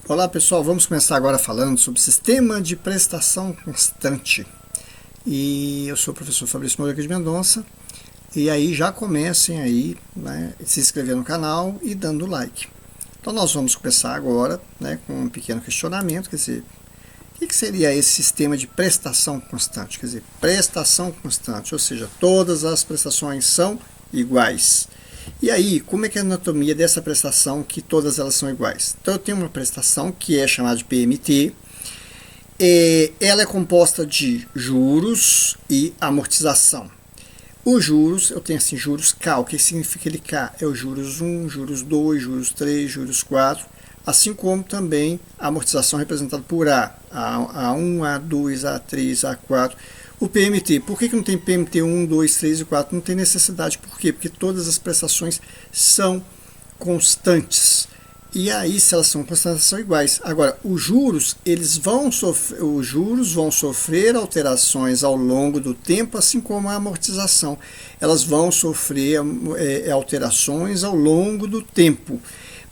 Olá pessoal, vamos começar agora falando sobre sistema de prestação constante. E eu sou o professor Fabrício Moreira de Mendonça. E aí já comecem aí, né, se inscrever no canal e dando like. Então nós vamos começar agora, né, com um pequeno questionamento, quer dizer, o que seria esse sistema de prestação constante? Quer dizer, prestação constante, ou seja, todas as prestações são iguais. E aí, como é que é a anatomia dessa prestação que todas elas são iguais? Então eu tenho uma prestação que é chamada de PMT. Ela é composta de juros e amortização. Os juros, eu tenho assim, juros K. O que significa ele K? É os juros 1, juros 2, juros 3, juros 4, assim como também a amortização representada por A1, A2, A3, A4. O PMT, por que não tem PMT 1, 2, 3 e 4? Não tem necessidade, por quê? Porque todas as prestações são constantes. E aí, se elas são constantes, são iguais. Agora, os juros vão sofrer alterações ao longo do tempo, assim como a amortização. Elas vão sofrer alterações ao longo do tempo,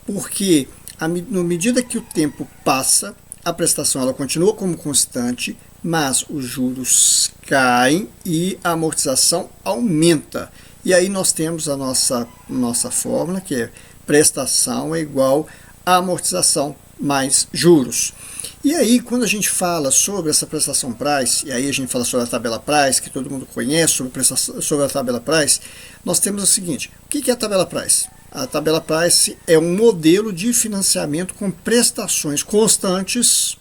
porque na medida que o tempo passa, a prestação ela continua como constante, mas os juros caem e a amortização aumenta. E aí nós temos a nossa fórmula, que é prestação é igual a amortização mais juros. E aí, quando a gente fala sobre essa prestação price, e aí a gente fala sobre a tabela price, que todo mundo conhece sobre a tabela price, nós temos o seguinte: o que é a tabela price? A tabela price é um modelo de financiamento com prestações constantes,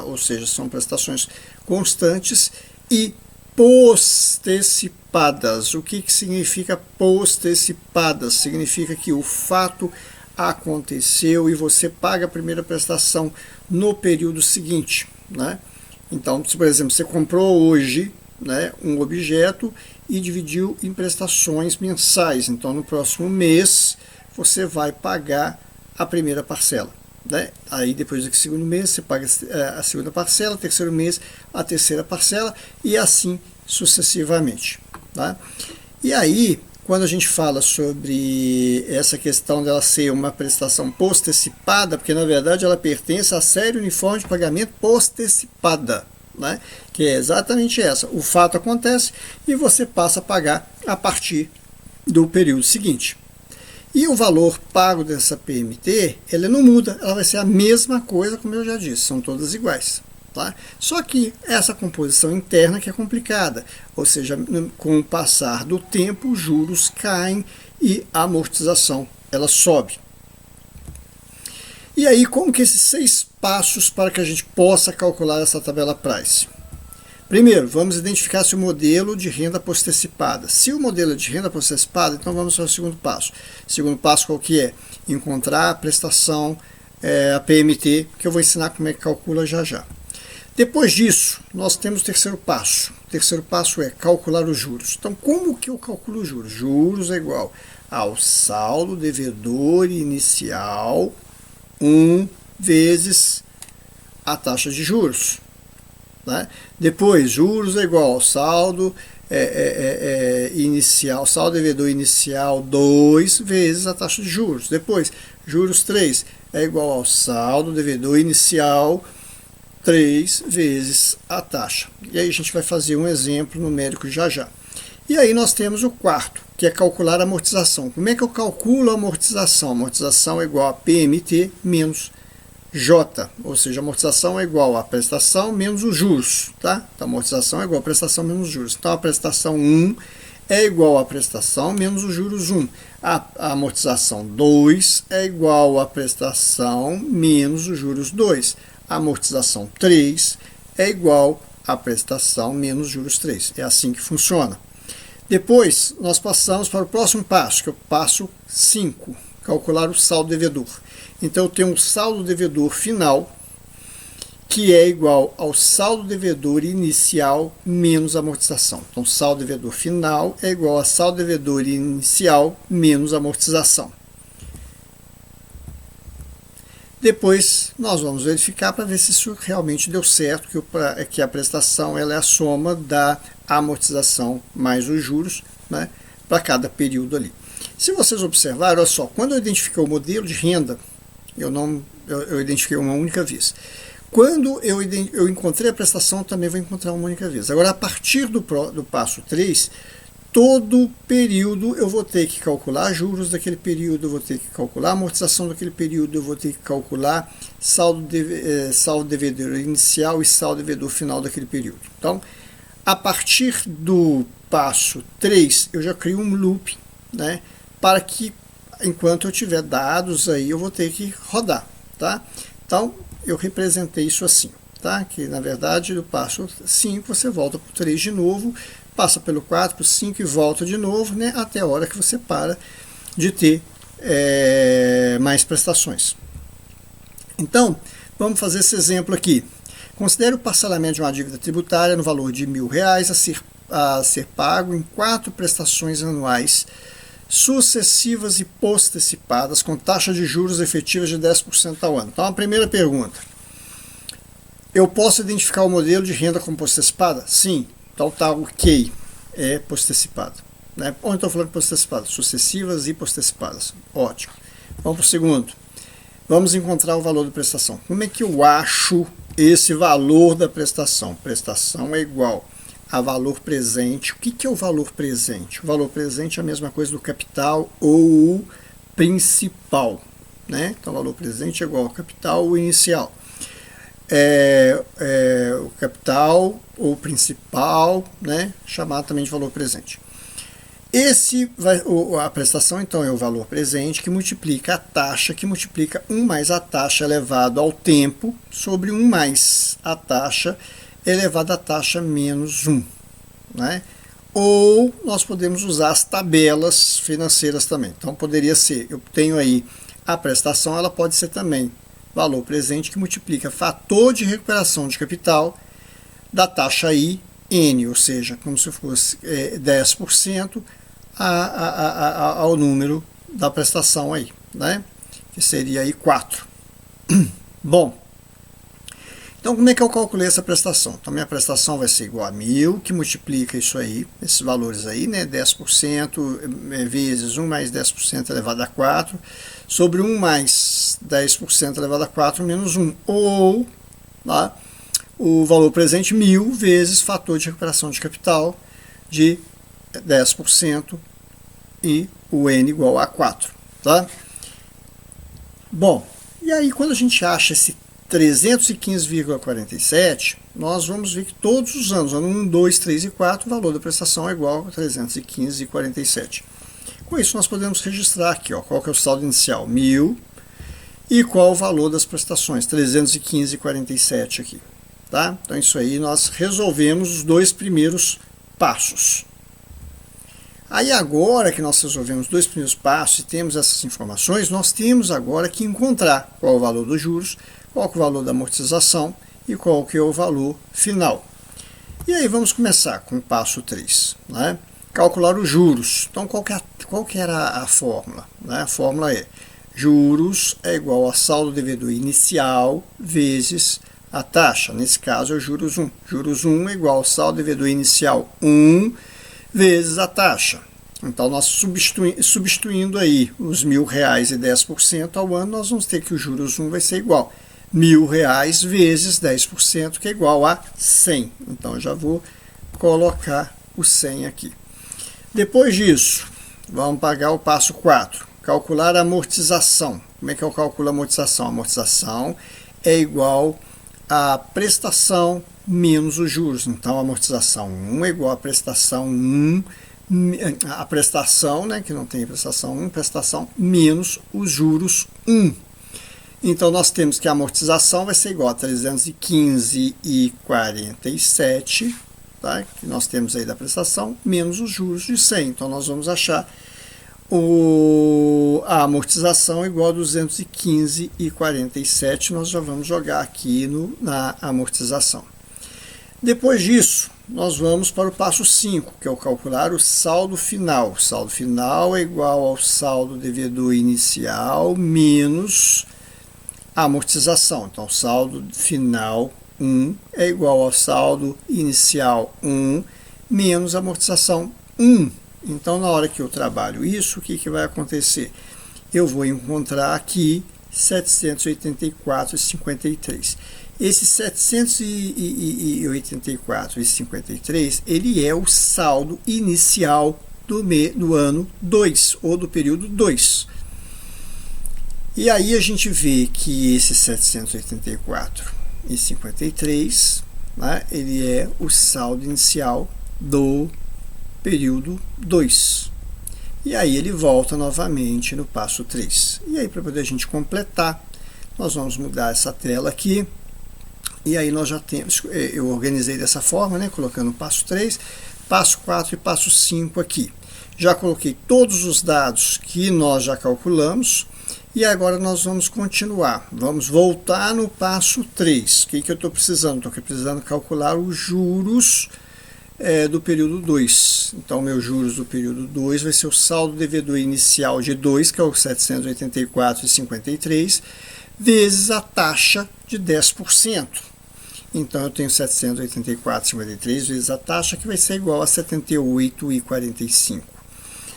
ou seja, são prestações constantes e postecipadas. O que significa postecipadas? Significa que o fato aconteceu e você paga a primeira prestação no período seguinte, né? Então, se por exemplo você comprou hoje, né, um objeto e dividiu em prestações mensais, então no próximo mês você vai pagar a primeira parcela, né? Aí depois do segundo mês você paga a segunda parcela, terceiro mês a terceira parcela e assim sucessivamente, tá? E aí, quando a gente fala sobre essa questão dela ser uma prestação postecipada, porque na verdade ela pertence à série uniforme de pagamento postecipada, né? Que é exatamente essa. O fato acontece e você passa a pagar a partir do período seguinte. E o valor pago dessa PMT, ela não muda, ela vai ser a mesma coisa, como eu já disse, são todas iguais. Tá? Só que essa composição interna que é complicada, ou seja, com o passar do tempo, os juros caem e a amortização ela sobe. E aí, como que esses 6 passos para que a gente possa calcular essa tabela price? Primeiro, vamos identificar se o modelo de renda postecipada. Se o modelo é de renda postecipada, então vamos para o segundo passo. O segundo passo qual que é? Encontrar a prestação, a PMT, que eu vou ensinar como é que calcula já já. Depois disso, nós temos o terceiro passo. O terceiro passo é calcular os juros. Então, como que eu calculo os juros? Juros é igual ao saldo devedor inicial 1 vezes a taxa de juros. Né? Depois, juros é igual ao saldo inicial, saldo devedor inicial 2 vezes a taxa de juros. Depois, juros 3 é igual ao saldo devedor inicial 3 vezes a taxa. E aí a gente vai fazer um exemplo numérico já já. E aí nós temos o quarto, que é calcular a amortização. Como é que eu calculo a amortização? A amortização é igual a PMT menos J, ou seja, a amortização é igual a prestação menos os juros, tá? Então, a amortização é igual a prestação menos os juros. Então, a prestação 1 é igual a prestação menos os juros 1. A amortização 2 é igual a prestação menos os juros 2. A amortização 3 é igual a prestação menos juros 3. É assim que funciona. Depois, nós passamos para o próximo passo, que é o passo 5, calcular o saldo devedor. Então, eu tenho um saldo devedor final, que é igual ao saldo devedor inicial menos amortização. Então, saldo devedor final é igual a saldo devedor inicial menos amortização. Depois, nós vamos verificar para ver se isso realmente deu certo, que a prestação ela é a soma da amortização mais os juros, né, para cada período ali. Se vocês observarem, olha só, quando eu identifiquei o modelo de renda, eu não eu identifiquei uma única vez. Quando eu encontrei a prestação, também vou encontrar uma única vez. Agora, a partir do passo 3, todo período eu vou ter que calcular juros daquele período, eu vou ter que calcular amortização daquele período, eu vou ter que calcular saldo devedor inicial e saldo devedor final daquele período. Então, a partir do passo 3, eu já crio um loop, né, para que, enquanto eu tiver dados aí, eu vou ter que rodar, tá? Então, eu representei isso assim, tá? Que, na verdade, do passo 5, você volta para o 3 de novo, passa pelo 4, para o 5 e volta de novo, né, até a hora que você para de ter mais prestações. Então, vamos fazer esse exemplo aqui. Considere o parcelamento de uma dívida tributária no valor de R$1.000 a ser pago em 4 prestações anuais sucessivas e postecipadas com taxa de juros efetivas de 10% ao ano. Então, a primeira pergunta: eu posso identificar o modelo de renda como postecipada? Sim. Então tá ok, é postecipado, né? Onde estou falando de postecipado? Sucessivas e postecipadas. Ótimo. Vamos para o segundo. Vamos encontrar o valor da prestação. Como é que eu acho esse valor da prestação? Prestação é igual a valor presente. O que é o valor presente? O valor presente é a mesma coisa do capital ou o principal, né? Então, o valor presente é igual ao capital ou inicial. O capital ou principal, né? Chamado também de valor presente. A prestação, então, é o valor presente que multiplica a taxa, que multiplica 1 mais a taxa elevado ao tempo sobre 1 mais a taxa elevado à taxa menos 1. Né? Ou nós podemos usar as tabelas financeiras também. Então, poderia ser, eu tenho aí a prestação, ela pode ser também valor presente que multiplica fator de recuperação de capital da taxa I, N, ou seja, como se fosse 10% ao número da prestação aí, né? Que seria aí 4. Bom, então como é que eu calculei essa prestação? Então minha prestação vai ser igual a 1.000, que multiplica isso aí, esses valores aí, né? 10% vezes 1 mais 10% elevado a 4, sobre 1 mais 10% elevado a 4 menos 1, ou lá, o valor presente 1.000 vezes fator de recuperação de capital de 10% e o N igual a 4, tá? Bom, e aí quando a gente acha esse 315,47, nós vamos ver que todos os anos, ano 1, 2, 3 e 4, o valor da prestação é igual a 315,47. Com isso, nós podemos registrar aqui, ó, qual que é o saldo inicial, 1.000, e qual o valor das prestações, 315,47 aqui. Tá? Então, isso aí nós resolvemos os 2 primeiros passos. Aí, agora que nós resolvemos os 2 primeiros passos e temos essas informações, nós temos agora que encontrar qual é o valor dos juros, qual que é o valor da amortização e qual que é o valor final. E aí vamos começar com o passo 3, né? Calcular os juros. Então, qual que era a fórmula? Né? A fórmula é juros é igual a saldo devedor inicial vezes a taxa. Nesse caso é o juros 1. Juros 1 é igual ao saldo devedor inicial 1 vezes a taxa. Então, nós substituindo aí os R$1.000 e 10% ao ano, nós vamos ter que o juros 1 vai ser igual a R$1.000 vezes 10%, que é igual a 100. Então, eu já vou colocar o 100 aqui. Depois disso, vamos pagar o passo 4. Calcular a amortização. Como é que eu calculo a amortização? A amortização é igual a prestação menos os juros. Então, a amortização 1 é igual a prestação 1, a prestação, né, que não tem prestação 1, prestação menos os juros 1. Então, nós temos que a amortização vai ser igual a 315,47, tá, que nós temos aí da prestação, menos os juros de 100. Então, nós vamos achar a amortização igual a 215,47, nós já vamos jogar aqui na amortização. Depois disso, nós vamos para o passo 5, que é o calcular o saldo final. O saldo final é igual ao saldo devedor inicial menos a amortização. Então, saldo final 1 é igual ao saldo inicial 1 menos a amortização 1. Então, na hora que eu trabalho isso, o que vai acontecer? Eu vou encontrar aqui 784,53. Esse 784,53, ele é o saldo inicial do ano 2, ou do período 2. E aí a gente vê que esse 784,53, né, ele é o saldo inicial do período 2. E aí ele volta novamente no passo 3. E aí, para poder a gente completar, nós vamos mudar essa tela aqui. E aí nós já temos, eu organizei dessa forma, né, colocando o passo 3, passo 4 e passo 5 aqui. Já coloquei todos os dados que nós já calculamos. E agora nós vamos continuar. Vamos voltar no passo 3. O que eu estou precisando? Estou precisando calcular os juros do período 2. Então, meus juros do período 2 vai ser o saldo devedor inicial de 2, que é o 784,53, vezes a taxa de 10%. Então, eu tenho 784,53 vezes a taxa, que vai ser igual a 78,45.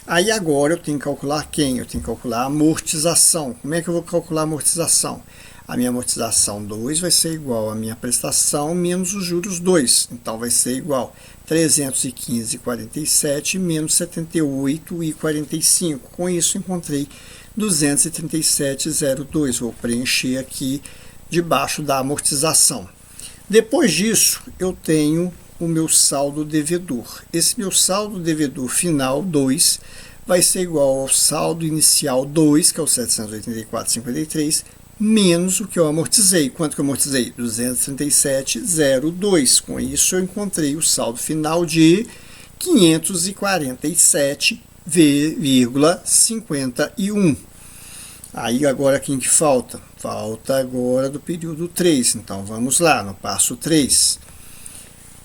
Aí agora eu tenho que calcular quem? Eu tenho que calcular a amortização. Como é que eu vou calcular a amortização? A minha amortização 2 vai ser igual à minha prestação menos os juros 2. Então vai ser igual a 315,47 menos 78,45. Com isso encontrei 237,02. Vou preencher aqui debaixo da amortização. Depois disso, eu tenho o meu saldo devedor. Esse meu saldo devedor final 2 vai ser igual ao saldo inicial 2, que é o 784,53, menos o que eu amortizei. Quanto que eu amortizei? 237,02. Com isso eu encontrei o saldo final de 547,51. Aí agora quem que falta? Falta agora do período 3. Então vamos lá, no passo 3.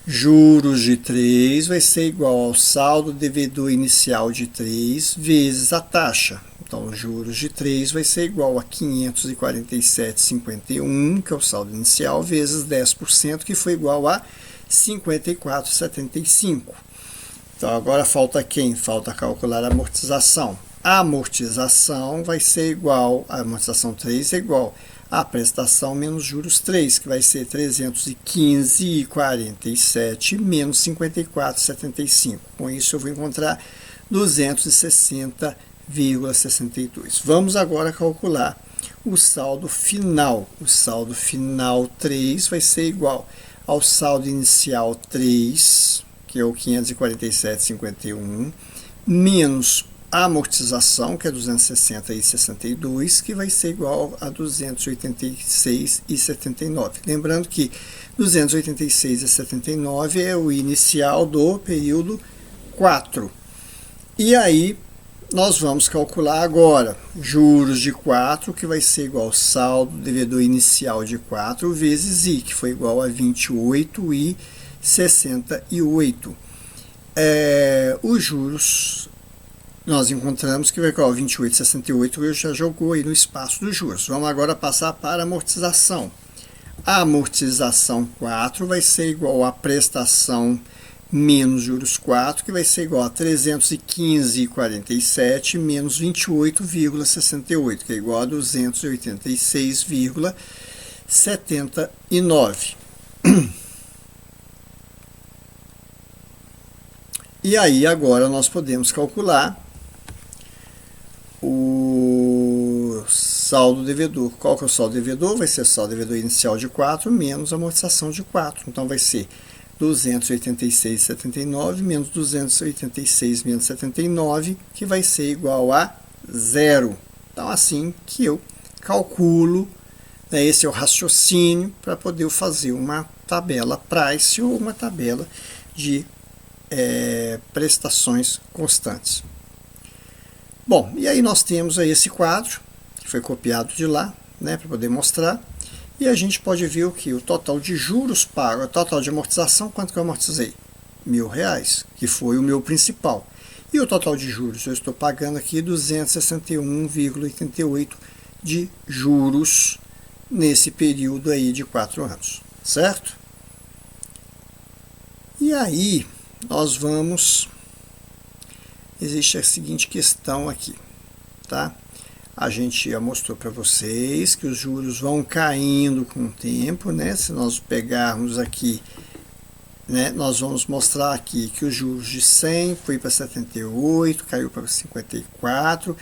Juros de 3 vai ser igual ao saldo devedor inicial de 3 vezes a taxa. Então, juros de 3 vai ser igual a 547,51, que é o saldo inicial, vezes 10%, que foi igual a 54,75. Então, agora falta quem? Falta calcular a amortização. A amortização vai ser igual, a amortização 3 é igual a prestação menos juros 3, que vai ser 315,47 menos 54,75. Com isso eu vou encontrar 260,62. Vamos agora calcular o saldo final. O saldo final 3 vai ser igual ao saldo inicial 3, que é o 547,51, menos a amortização, que é 260,62, que vai ser igual a 286,79. Lembrando que 286,79 é o inicial do período 4. E aí, nós vamos calcular agora juros de 4, que vai ser igual ao saldo devedor inicial de 4, vezes I, que foi igual a 28,68. Os juros nós encontramos que vai igual a 28,68, eu já jogou aí no espaço dos juros. Vamos agora passar para a amortização. A amortização 4 vai ser igual a prestação menos juros 4, que vai ser igual a 315,47 menos 28,68, que é igual a 286,79. E aí agora nós podemos calcular o saldo devedor. Qual que é o saldo devedor? Vai ser o saldo devedor inicial de 4 menos a amortização de 4. Então vai ser 286,79 menos 286 menos 79, que vai ser igual a 0. Então assim que eu calculo, né, esse é o raciocínio para poder fazer uma tabela price ou uma tabela de prestações constantes. Bom, e aí nós temos aí esse quadro, que foi copiado de lá, né, para poder mostrar, e a gente pode ver o que? O total de juros pago, o total de amortização, quanto que eu amortizei? R$1.000, que foi o meu principal. E o total de juros, eu estou pagando aqui 261,88 de juros nesse período aí de 4 anos, certo? E aí, nós vamos... Existe a seguinte questão aqui, tá? A gente já mostrou para vocês que os juros vão caindo com o tempo, né? Se nós pegarmos aqui, né, nós vamos mostrar aqui que os juros de 100 foi para 78, caiu para 54,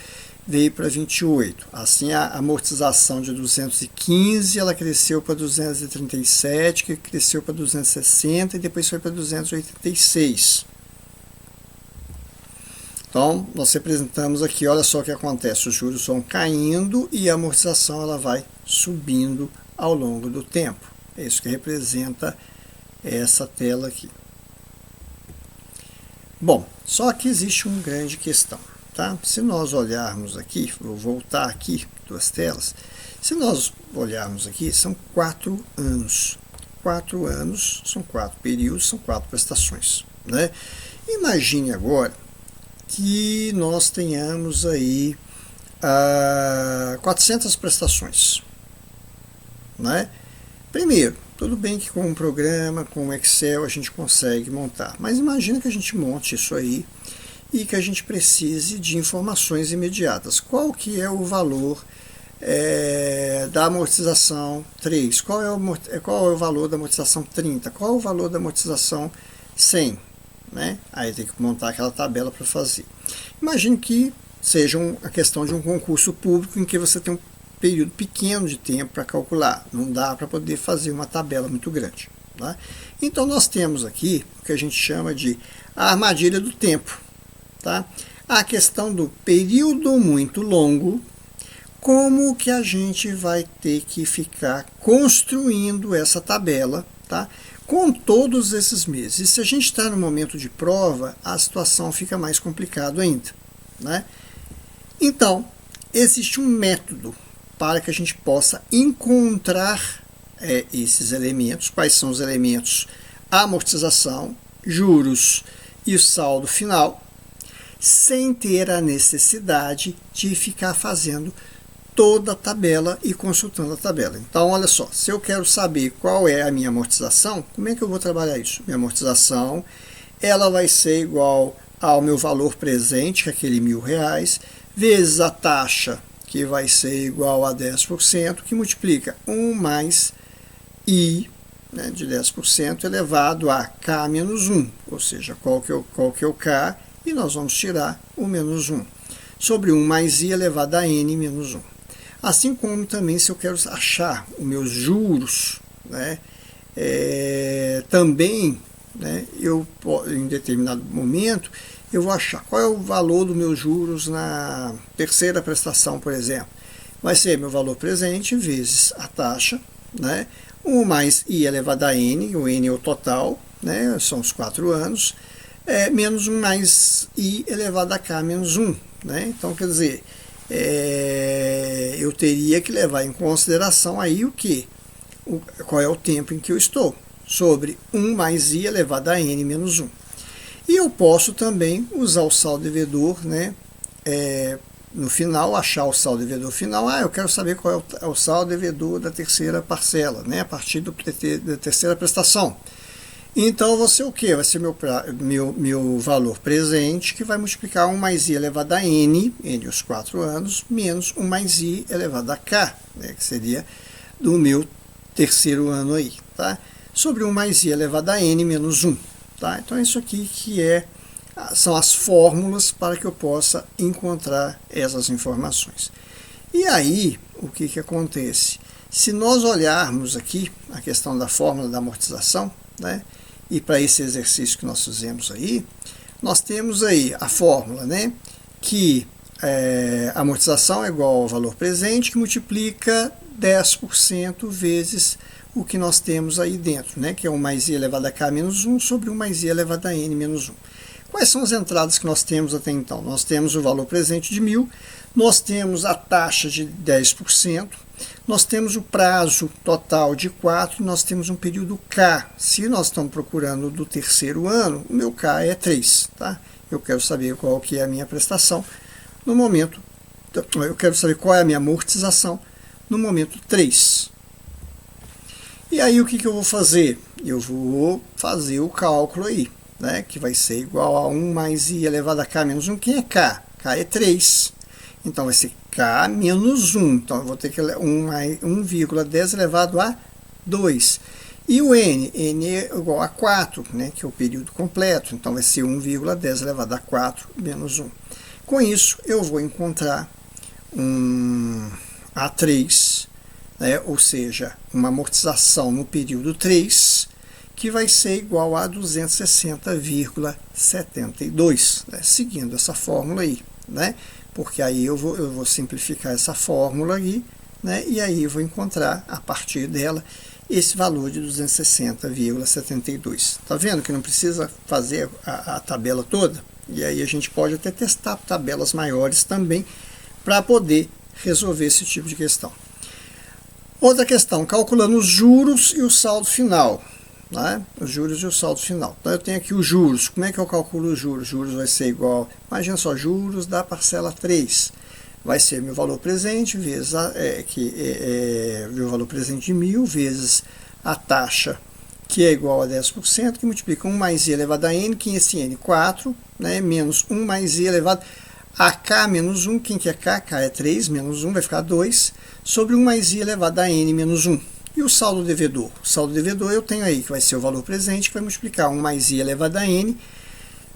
veio para 28. Assim, a amortização de 215, ela cresceu para 237, que cresceu para 260 e depois foi para 286. Então, nós representamos aqui, olha só o que acontece, os juros vão caindo e a amortização ela vai subindo ao longo do tempo. É isso que representa essa tela aqui. Bom, só que existe uma grande questão, tá? Se nós olharmos aqui, vou voltar aqui, duas telas, se nós olharmos aqui, são 4 anos. 4 anos, são 4 períodos, são 4 prestações, né? Imagine agora que nós tenhamos aí 400 prestações, né? Primeiro, tudo bem que com um programa, com um Excel, a gente consegue montar, mas imagina que a gente monte isso aí e que a gente precise de informações imediatas. Qual que é o valor da amortização 3? Qual é o valor da amortização 30? Qual é o valor da amortização 100? Né? Aí tem que montar aquela tabela para fazer. Imagine que seja a questão de um concurso público em que você tem um período pequeno de tempo para calcular. Não dá para poder fazer uma tabela muito grande. Tá? Então nós temos aqui o que a gente chama de a armadilha do tempo. Tá? A questão do período muito longo, como que a gente vai ter que ficar construindo essa tabela, tá? Com todos esses meses. E se a gente está no momento de prova, a situação fica mais complicada ainda, né? Então, existe um método para que a gente possa encontrar esses elementos. Quais são os elementos? A amortização, juros e o saldo final, sem ter a necessidade de ficar fazendo toda a tabela e consultando a tabela. Então, olha só, se eu quero saber qual é a minha amortização, como é que eu vou trabalhar isso? Minha amortização, ela vai ser igual ao meu valor presente, que é aquele R$1.000, vezes a taxa, que vai ser igual a 10%, que multiplica 1 mais I, né, de 10% elevado a K menos 1, ou seja, qual que é o K, e nós vamos tirar o menos 1, sobre 1 mais I elevado a N menos 1. Assim como também se eu quero achar os meus juros, né, também, né, em determinado momento, eu vou achar qual é o valor dos meus juros na terceira prestação, por exemplo. Vai ser meu valor presente vezes a taxa, né, 1 mais I elevado a N, o N é o total, né, são os 4 anos, menos 1 mais I elevado a K menos 1. Né? Então, quer dizer, eu teria que levar em consideração aí o que? Qual é o tempo em que eu estou, sobre 1 mais I elevado a N menos 1. E eu posso também usar o saldo devedor, né? No final, achar o saldo devedor final. Eu quero saber qual é o saldo devedor da terceira parcela, né? A partir da terceira prestação. Então, vai ser o quê? Vai ser meu valor presente, que vai multiplicar 1 mais I elevado a N, N os 4 anos, menos 1 mais I elevado a K, né, que seria do meu terceiro ano aí, tá? Sobre 1 mais I elevado a N menos 1. Tá? Então, isso aqui que são as fórmulas para que eu possa encontrar essas informações. E aí, o que acontece? Se nós olharmos aqui a questão da fórmula da amortização, né? E para esse exercício que nós fizemos aí, nós temos aí a fórmula, né? Que a amortização é igual ao valor presente, que multiplica 10% vezes o que nós temos aí dentro, né? Que é 1 mais I elevado a K menos 1 sobre 1 mais I elevado a N menos 1. Quais são as entradas que nós temos até então? Nós temos o valor presente de 1.000, nós temos a taxa de 10%, nós temos o prazo total de 4, nós temos um período K. Se nós estamos procurando do terceiro ano, o meu K é 3. Tá? Eu quero saber qual que é a minha prestação no momento, eu quero saber qual é a minha amortização no momento 3. E aí o que eu vou fazer? Eu vou fazer o cálculo aí, né, que vai ser igual a 1 mais I elevado a K menos 1, que é K? K é 3. Então vai ser K menos 1. Então eu vou ter que 1,10 elevado a 2. E o N é igual a 4, né, que é o período completo. Então vai ser 1,10 elevado a 4 menos 1. Com isso, eu vou encontrar um A3, né, ou seja, uma amortização no período 3, que vai ser igual a 260,72, né, seguindo essa fórmula aí, né, porque aí eu vou simplificar essa fórmula aí, né, e aí eu vou encontrar, a partir dela, esse valor de 260,72. Tá vendo que não precisa fazer a tabela toda? E aí a gente pode até testar tabelas maiores também para poder resolver esse tipo de questão. Outra questão, calculando os juros e o saldo final. Né? Os juros e o saldo final. Então eu tenho aqui os juros. Como é que eu calculo os juros? Os juros vai ser igual, imagina só, juros da parcela 3. Vai ser meu valor presente vezes meu valor presente de 1.000 vezes a taxa, que é igual a 10%, que multiplica 1 mais i elevado a n, que esse n 4, né, menos 1 mais i elevado a k menos 1, quem que é k? K é 3, menos 1 vai ficar 2, sobre 1 mais i elevado a n menos 1. E o saldo devedor? O saldo devedor eu tenho aí, que vai ser o valor presente, que vai multiplicar 1 mais i elevado a n,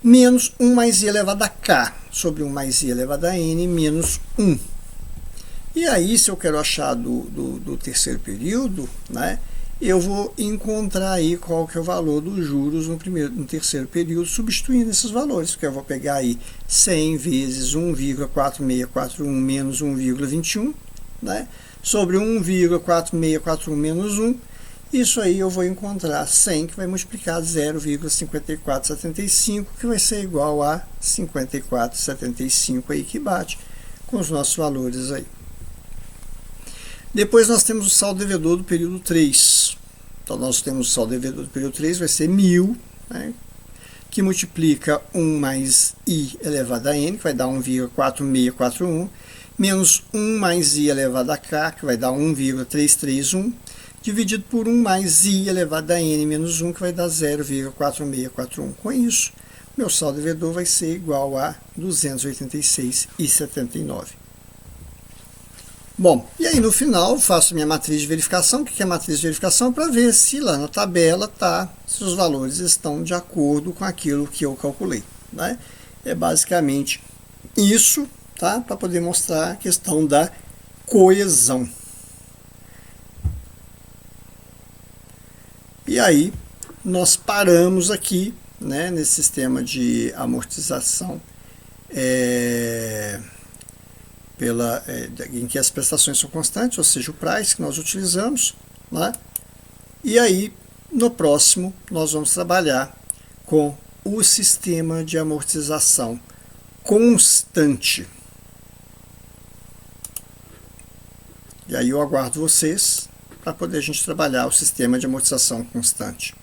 menos 1 mais i elevado a k, sobre 1 mais i elevado a n, menos 1. E aí, se eu quero achar do terceiro período, né, eu vou encontrar aí qual que é o valor dos juros no terceiro período, substituindo esses valores, porque eu vou pegar aí 100 vezes 1,4641 menos 1,21, né, sobre 1,4641 menos 1, isso aí eu vou encontrar 100, que vai multiplicar 0,5475, que vai ser igual a 54,75 aí, que bate com os nossos valores aí. Depois nós temos o saldo devedor do período 3. Então nós temos o saldo devedor do período 3, vai ser 1.000, né, que multiplica 1 mais i elevado a n, que vai dar 1,4641, menos 1 mais i elevado a k, que vai dar 1,331, dividido por 1 mais i elevado a n menos 1, que vai dar 0,4641. Com isso, meu saldo devedor vai ser igual a 286,79. Bom, e aí no final faço minha matriz de verificação. O que é matriz de verificação? Para ver se lá na tabela se os valores estão de acordo com aquilo que eu calculei, né? É basicamente isso, tá? Para poder mostrar a questão da coesão. E aí, nós paramos aqui, né, nesse sistema de amortização em que as prestações são constantes, ou seja, o price que nós utilizamos, né? E aí, no próximo, nós vamos trabalhar com o sistema de amortização constante. E aí eu aguardo vocês para poder a gente trabalhar o sistema de amortização constante.